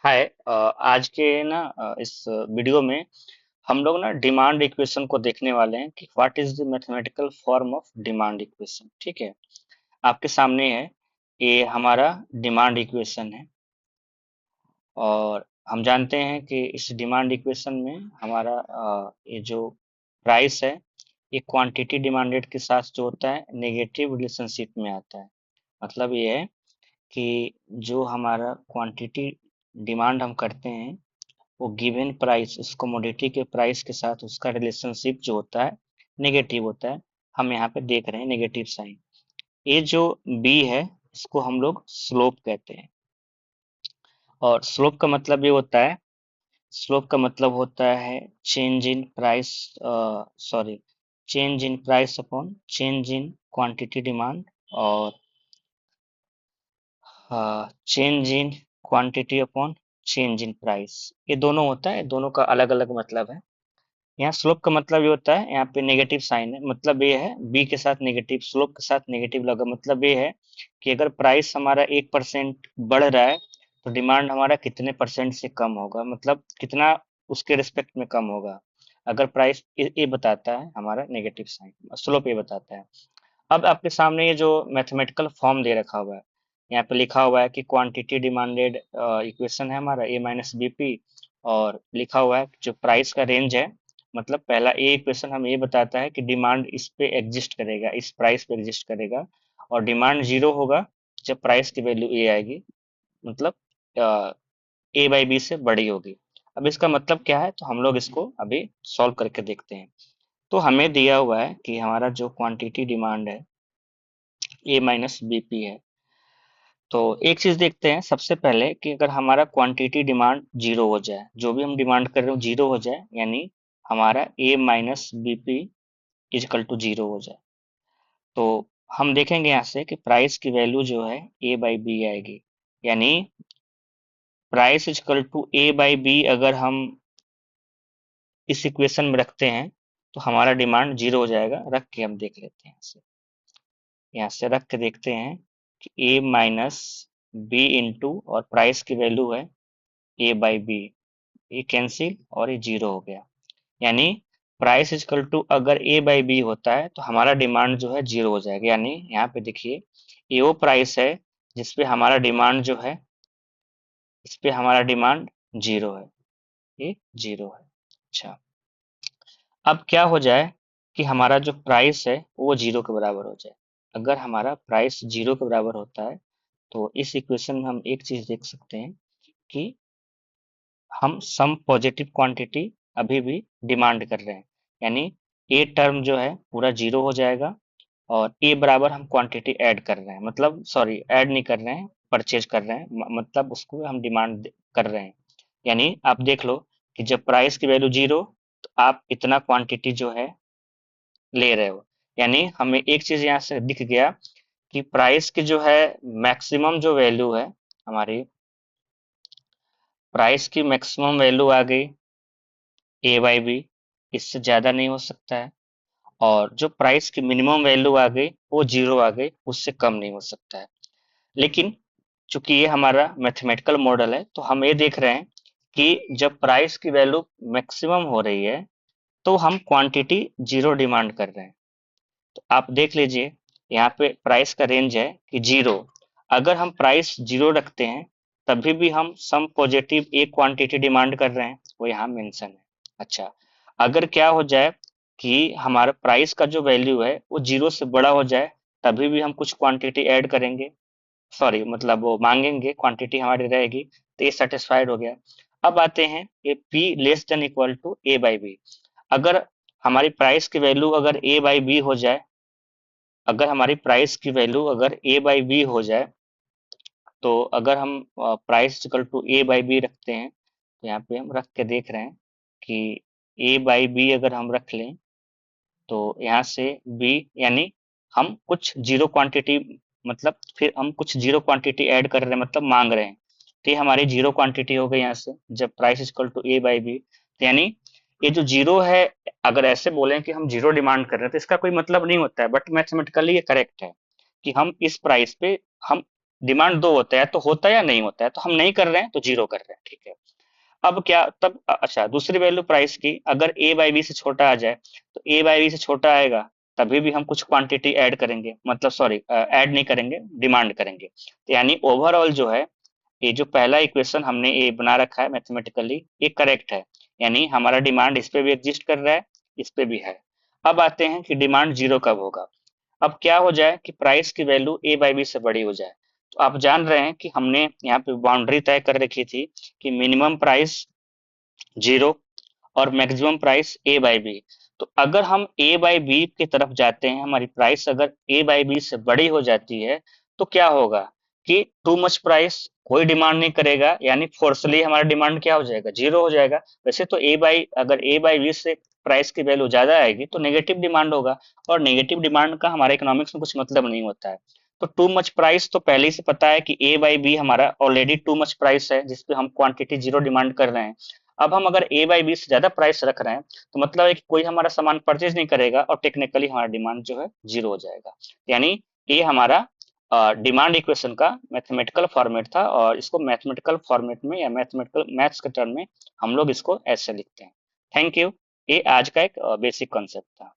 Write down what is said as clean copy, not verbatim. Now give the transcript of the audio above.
हाय। आज के ना इस वीडियो में हम लोग ना डिमांड इक्वेशन को देखने वाले हैं कि what is the mathematical form of demand equation. ठीक है, आपके सामने है, ये हमारा डिमांड इक्वेशन है। और हम जानते हैं कि इस डिमांड इक्वेशन में हमारा ये जो प्राइस है, ये क्वांटिटी डिमांडेड के साथ जो होता है नेगेटिव रिलेशनशिप में आता है। मतलब ये है कि जो हमारा क्वांटिटी डिमांड हम करते हैं, वो गिवन प्राइस, उस कमोडिटी के प्राइस के साथ उसका रिलेशनशिप जो होता है नेगेटिव होता है। हम यहाँ पे देख रहे हैं नेगेटिव साइन। ये जो बी है, इसको हम लोग स्लोप कहते हैं। और स्लोप का मतलब ये होता है, स्लोप का मतलब होता है change in price, sorry, change in price upon change in quantity demand, और change in quantity upon change in price. ये दोनों होता है, दोनों का अलग अलग मतलब है। यहाँ स्लोप का मतलब ये होता है, यहाँ पे नेगेटिव साइन है, मतलब ये है बी के साथ नेगेटिव, स्लोप के साथ नेगेटिव लगा, मतलब ये है कि अगर प्राइस हमारा 1% बढ़ रहा है तो डिमांड हमारा कितने परसेंट से कम होगा, मतलब कितना उसके रिस्पेक्ट में कम होगा। अगर प्राइस ये बताता है हमारा नेगेटिव साइन, स्लोप ये बताता है। अब आपके सामने ये जो मैथमेटिकल फॉर्म दे रखा हुआ है, यहाँ पे लिखा हुआ है कि क्वांटिटी डिमांडेड इक्वेशन है हमारा ए माइनस बीपी, और लिखा हुआ है कि जो प्राइस का रेंज है, मतलब पहला ए इक्वेशन हमें ये बताता है कि डिमांड इस पे एग्जिस्ट करेगा, इस प्राइस पे एग्जिस्ट करेगा, और डिमांड जीरो होगा जब प्राइस की वैल्यू ए आएगी, मतलब ए बाई बी से बड़ी होगी। अब इसका मतलब क्या है, तो हम लोग इसको अभी सॉल्व करके देखते हैं। तो हमें दिया हुआ है कि हमारा जो क्वांटिटी डिमांड है ए माइनस बीपी है। तो एक चीज देखते हैं सबसे पहले कि अगर हमारा क्वांटिटी डिमांड जीरो हो जाए, जो भी हम डिमांड कर रहे हो जीरो हो जाए, यानी हमारा A minus BP equal to zero हो जाए, तो हम देखेंगे यहाँ से कि प्राइस की वैल्यू जो है ए बाई बी आएगी। यानी price equal to A by B अगर हम इस इक्वेशन में रखते हैं तो हमारा डिमांड जीरो हो जाएगा। रख के हम देख लेते हैं, यहाँ से रख के देखते हैं कि ए माइनस बी इंटू, और प्राइस की वैल्यू है ए बाई बी, ये कैंसिल और ये जीरो हो गया। यानी प्राइस इजकल टू अगर ए बाई बी होता है तो हमारा डिमांड जो है जीरो हो जाएगा। यानी यहाँ पे देखिए, ये वो प्राइस है जिसपे हमारा डिमांड जो है, इस पे हमारा डिमांड जीरो है, ये जीरो है। अच्छा, अब क्या हो जाए कि हमारा जो प्राइस है वो जीरो के बराबर हो जाए। अगर हमारा प्राइस जीरो के बराबर होता है तो इस इक्वेशन में हम एक चीज देख सकते हैं कि हम सम पॉजिटिव क्वांटिटी अभी भी डिमांड कर रहे हैं। यानी ए टर्म जो है पूरा जीरो हो जाएगा, और ए बराबर हम क्वांटिटी ऐड कर रहे हैं, मतलब सॉरी, ऐड नहीं कर रहे हैं, परचेज कर रहे हैं, मतलब उसको हम डिमांड कर रहे हैं। यानी आप देख लो कि जब प्राइस की वैल्यू जीरो, तो आप इतना क्वांटिटी जो है ले रहे हो। यानी हमें एक चीज यहाँ से दिख गया कि प्राइस की जो है मैक्सिमम जो वैल्यू है हमारी, प्राइस की मैक्सिमम वैल्यू आ गई ए बाई बी, इससे ज्यादा नहीं हो सकता है। और जो प्राइस की मिनिमम वैल्यू आ गई वो जीरो आ गई, उससे कम नहीं हो सकता है। लेकिन चूंकि ये हमारा मैथमेटिकल मॉडल है, तो हम ये देख रहे हैं कि जब प्राइस की वैल्यू मैक्सिमम हो रही है तो हम क्वांटिटी जीरो डिमांड कर रहे हैं। तो आप देख लीजिए, यहाँ पे प्राइस का रेंज है कि जीरो। अगर हम प्राइस जीरो रखते हैं तभी भी हम सम पॉजिटिव एक क्वांटिटी डिमांड कर रहे हैं, वो यहाँ मेंशन है। अच्छा, अगर क्या हो जाए कि हमारा प्राइस का जो वैल्यू है वो जीरो से बड़ा हो जाए, तभी भी हम कुछ क्वांटिटी ऐड करेंगे, सॉरी मतलब वो मांगेंगे, क्वांटिटी हमारी रहेगी, तो ये सेटिस्फाइड हो गया। अब आते हैं ये P less than equal to A by B. अगर हमारी प्राइस की वैल्यू अगर ए बाई बी हो जाए, अगर हमारी प्राइस की वैल्यू अगर ए बाई बी हो जाए, तो अगर हम price equal to A by B रखते हैं, तो यहाँ पे हम रख के देख रहे हैं कि ए बाई बी अगर हम रख लें, तो यहाँ से बी, यानी हम कुछ जीरो क्वांटिटी, मतलब फिर हम कुछ जीरो क्वांटिटी ऐड कर रहे हैं, मतलब मांग रहे हैं, तो ये हमारी जीरो क्वांटिटी हो गई यहाँ से जब price equal to A by B. तो यानी ये जो जीरो है, अगर ऐसे बोलें कि हम जीरो डिमांड कर रहे हैं तो इसका कोई मतलब नहीं होता है, बट मैथमेटिकली ये करेक्ट है कि हम इस प्राइस पे हम डिमांड दो होता है, तो होता है या नहीं होता है, तो हम नहीं कर रहे हैं तो जीरो कर रहे हैं, ठीक है। अब क्या तब अच्छा, दूसरी वैल्यू प्राइस की, अगर ए बाई बी से छोटा आ जाए, तो ए बाई बी से छोटा आएगा तभी भी हम कुछ क्वांटिटी ऐड करेंगे, मतलब सॉरी ऐड नहीं करेंगे, डिमांड करेंगे। तो यानी ओवरऑल जो है, ये जो पहला इक्वेशन हमने ये बना रखा है मैथमेटिकली, ये करेक्ट है। यानी हमारा डिमांड इस पे भी एग्जिस्ट कर रहा है, इस पे भी है। अब आते हैं कि डिमांड जीरो कब होगा। अब क्या हो जाए कि प्राइस की वैल्यू ए बाई बी से बड़ी हो जाए। तो आप जान रहे हैं कि हमने यहाँ पे बाउंड्री तय कर रखी थी कि मिनिमम प्राइस जीरो और maximum price A by B. तो अगर हम ए बाई बी की तरफ जाते हैं, हमारी प्राइस अगर ए बाई बी से बड़ी हो जाती है, तो क्या होगा कि टू मच प्राइस, कोई डिमांड नहीं करेगा, यानी फोर्सली हमारा डिमांड क्या हो जाएगा, जीरो हो जाएगा। वैसे तो ए बाई, अगर ए बाई बी से प्राइस की वैल्यू ज्यादा आएगी तो नेगेटिव डिमांड होगा, और नेगेटिव डिमांड का हमारे इकोनॉमिक्स में कुछ मतलब नहीं होता है। तो टू मच प्राइस तो पहले ही से पता है कि ए बाई बी हमारा ऑलरेडी टू मच प्राइस है, जिसपे हम क्वांटिटी जीरो डिमांड कर रहे हैं। अब हम अगर ए बाई बी से ज्यादा प्राइस रख रहे हैं, तो मतलब है कि कोई हमारा सामान परचेज नहीं करेगा, और टेक्निकली हमारा डिमांड जो है जीरो हो जाएगा। यानी ये हमारा डिमांड इक्वेशन का मैथमेटिकल फॉर्मेट था, और इसको मैथमेटिकल फॉर्मेट में या मैथमेटिकल मैथ्स के टर्म में हम लोग इसको ऐसे लिखते हैं। Thank you. ये आज का एक बेसिक कॉन्सेप्ट था।